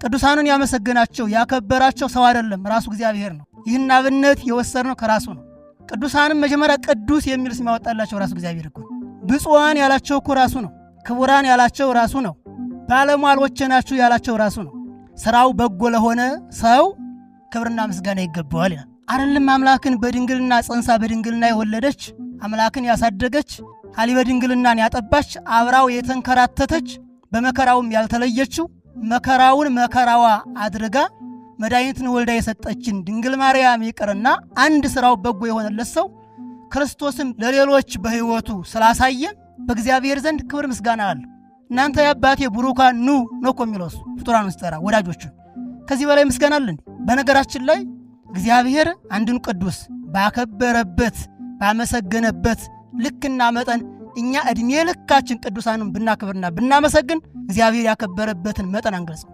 ቅዱሳኑን ያመሰገናቸው ያከበራቸው ሰው አይደለም፣ ራሱ እግዚአብሔር ነው። ይህን አብነት የወሰድነው ከራሱ ነው። ቅዱሳንም መጀመሪያ ቅዱስ የሚል ስም ያወጣላቸው ራሱ እግዚአብሔር እኮ። ብፁዓን ያላቸው እኮ ራሱ ነው። ክቡራን ያላቸው ራሱ ነው። ባለሟሎች ናችሁ ያላቸው ራሱ ነው። ስራው በጎ ለሆነ ሰው ክብርና ምስጋና ይገባዋል ይላል። አይደለም አምላክን በድንግልና ጸንሳ በድንግልና የወለደች አምላክን ያሳደገች ሀሊ በድንግልናን ያጠባች አብራው የተንከራተተች በመከራውም ያልተለየችው መከራውን መከራዋ አድርጋ መድኃኒትን ወልዳ የሰጠችን ድንግል ማርያም ይቅርና አንድ ስራው በጎ የሆነለት ሰው ክርስቶስም ለሌሎች በሕይወቱ ስላሳየ በእግዚአብሔር ዘንድ ክብር ምስጋና አለ። እናንተ የአባቴ ቡሩካን ኑ ነው እኮ የሚለው እሱ ፍጡራኑን ሲጠራ ወዳጆቹን። ከዚህ በላይ ምስጋና አለ? በነገራችን ላይ እግዚአብሔር አንድን ቅዱስ ባከበረበት ባመሰገነበት ልክና መጠን እኛ ዕድሜ ልካችን ቅዱሳኑን ብናክብርና ብናመሰግን እግዚአብሔር ያከበረበትን መጠን አንገልጸው።